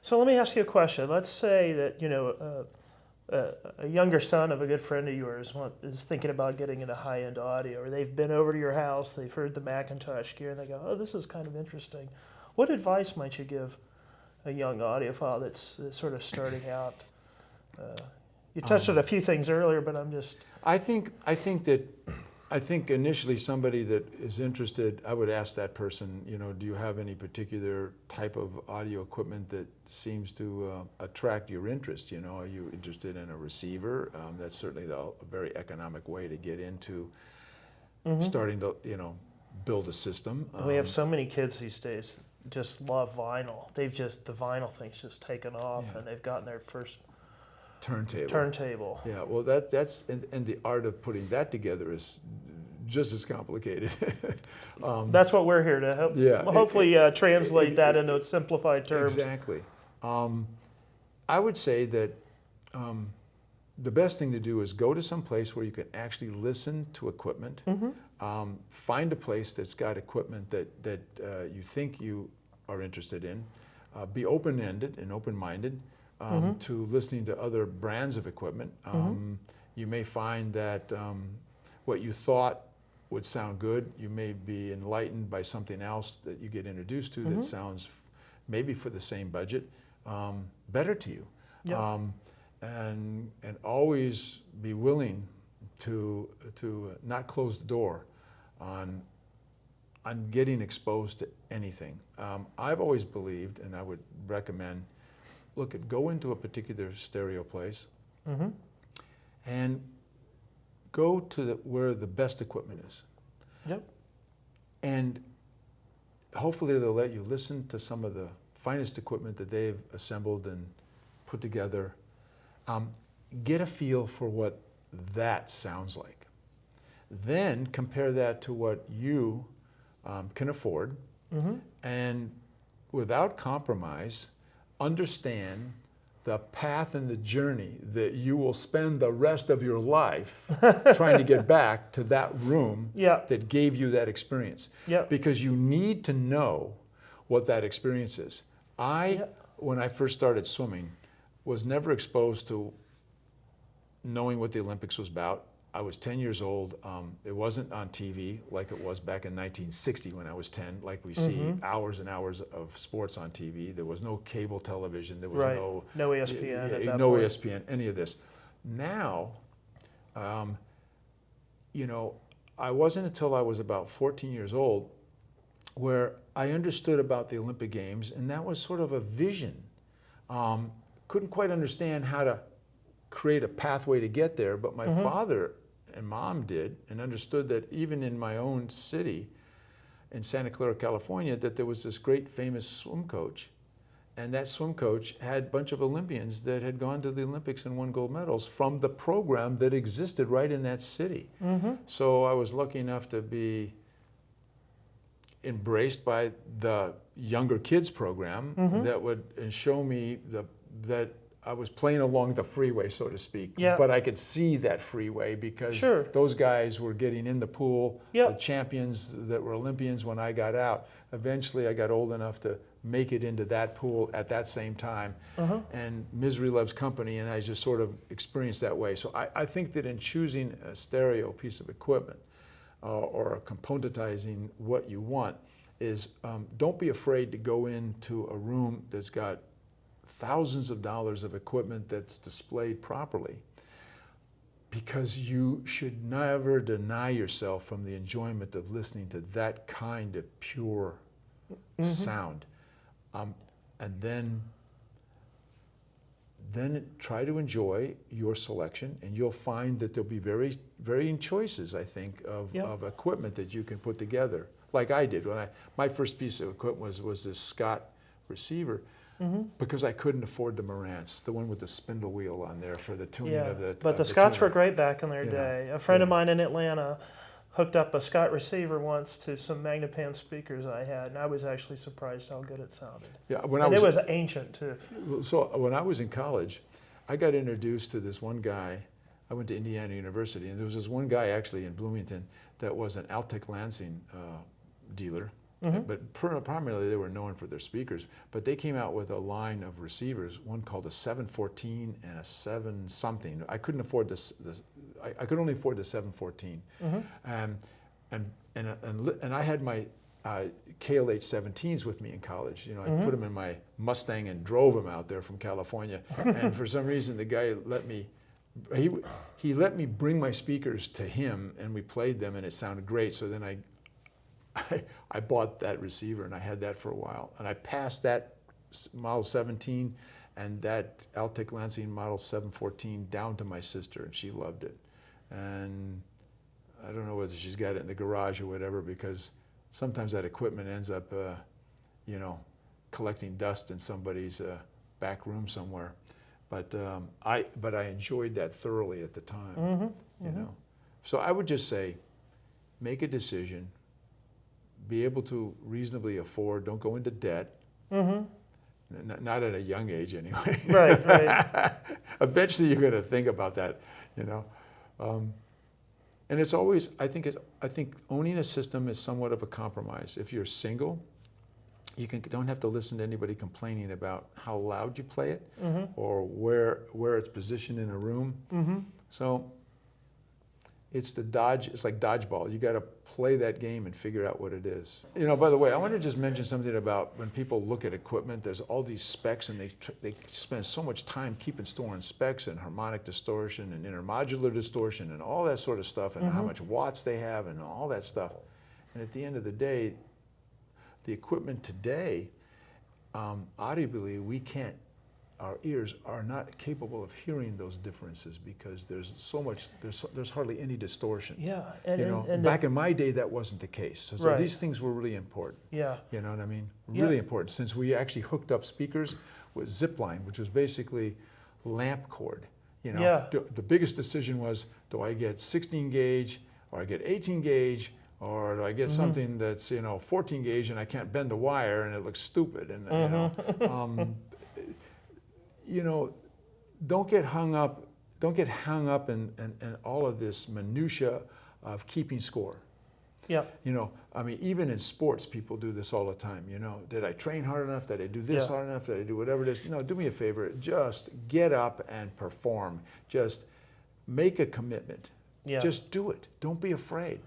So let me ask you a question. Let's say that a younger son of a good friend of yours is thinking about getting into high-end audio, or they've been over to your house, they've heard the Macintosh gear, and they go, "Oh, this is kind of interesting." What advice might you give a young audiophile that's sort of starting out? You touched on a few things earlier, but I'm just... I think initially somebody that is interested, I would ask that person, do you have any particular type of audio equipment that seems to attract your interest? Are you interested in a receiver? That's certainly a very economic way to get into starting to, build a system. We have so many kids these days just love vinyl. The vinyl thing's just taken off, and they've gotten their first turntable. Yeah, well, that's and the art of putting that together is just as complicated. That's what we're here to help. Yeah, hopefully translate that into simplified terms. Exactly. I would say that the best thing to do is go to some place where you can actually listen to equipment. Find a place that's got equipment that you think you are interested in. Be open-ended and open-minded. To listening to other brands of equipment. You may find that what you thought would sound good, you may be enlightened by something else that you get introduced to that sounds, maybe for the same budget, better to you. Yep. And always be willing to not close the door on getting exposed to anything. I've always believed, and I would recommend, go into a particular stereo place and go to where the best equipment is. Yep. And hopefully they'll let you listen to some of the finest equipment that they've assembled and put together. Get a feel for what that sounds like. Then compare that to what you can afford, and without compromise, understand the path and the journey that you will spend the rest of your life trying to get back to that room that gave you that experience. Because you need to know what that experience is. When I first started swimming, was never exposed to knowing what the Olympics was about. I was 10 years old. It wasn't on TV like it was back in 1960 when I was 10, like we see hours and hours of sports on TV. There was no cable television. There was no ESPN at that no point. ESPN, any of this. Now, I wasn't until I was about 14 years old where I understood about the Olympic Games, and that was sort of a vision. Couldn't quite understand how to create a pathway to get there, but my father and mom did, and understood that even in my own city in Santa Clara, California, that there was this great famous swim coach, and that swim coach had a bunch of Olympians that had gone to the Olympics and won gold medals from the program that existed right in that city. So I was lucky enough to be embraced by the younger kids program that would show me that I was playing along the freeway, so to speak, but I could see that freeway because those guys were getting in the pool, the champions that were Olympians when I got out. Eventually I got old enough to make it into that pool at that same time, and misery loves company, and I just sort of experienced that way. So I think that in choosing a stereo piece of equipment or componentizing what you want is don't be afraid to go into a room that's got thousands of dollars of equipment that's displayed properly, because you should never deny yourself from the enjoyment of listening to that kind of pure sound. And then try to enjoy your selection, and you'll find that there'll be varying choices, I think, of equipment that you can put together. Like I did when my first piece of equipment was this Scott receiver, because I couldn't afford the Marantz, the one with the spindle wheel on there for the tuning of the. But the Scotts were great back in their day. A friend of mine in Atlanta hooked up a Scott receiver once to some Magnapan speakers I had, and I was actually surprised how good it sounded. Yeah, it was ancient too. So when I was in college, I got introduced to this one guy. I went to Indiana University, and there was this one guy actually in Bloomington that was an Altec Lansing dealer, But primarily they were known for their speakers. But they came out with a line of receivers, one called a 714 and a 7 something. I couldn't afford this. I could only afford the 714. And I had my KLH 17s with me in college. You know, I put them in my Mustang and drove them out there from California. And for some reason, the guy let me. He let me bring my speakers to him, and we played them, and it sounded great. So then I bought that receiver, and I had that for a while. And I passed that Model 17 and that Altec Lansing Model 714 down to my sister, and she loved it. And I don't know whether she's got it in the garage or whatever, because sometimes that equipment ends up, you know, collecting dust in somebody's back room somewhere. But I enjoyed that thoroughly at the time, you know. So I would just say, make a decision, be able to reasonably afford, don't go into debt. Not at a young age anyway. Right. Eventually you're going to think about that, you know. And it's always, I think owning a system is somewhat of a compromise. If you're single, you don't have to listen to anybody complaining about how loud you play it or where it's positioned in a room. So it's like dodgeball. You got to play that game and figure out what it is. You know, by the way, I want to just mention something about when people look at equipment, there's all these specs, and they spend so much time storing specs and harmonic distortion and intermodular distortion and all that sort of stuff, and how much watts they have and all that stuff. And at the end of the day, the equipment today, audibly, our ears are not capable of hearing those differences because there's hardly any distortion. Yeah. And back in my day, that wasn't the case. So these things were really important. Yeah. You know what I mean? Really important, since we actually hooked up speakers with zipline, which was basically lamp cord. You know, the biggest decision was, do I get 16 gauge or I get 18 gauge? Or do I get something that's, you know, 14 gauge and I can't bend the wire and it looks stupid? And you know, don't get hung up in all of this minutia of keeping score. Yeah. You know, I mean, even in sports, people do this all the time. You know, did I train hard enough? Did I do this hard enough? Did I do whatever it is? No, do me a favor. Just get up and perform. Just make a commitment. Yeah. Just do it. Don't be afraid.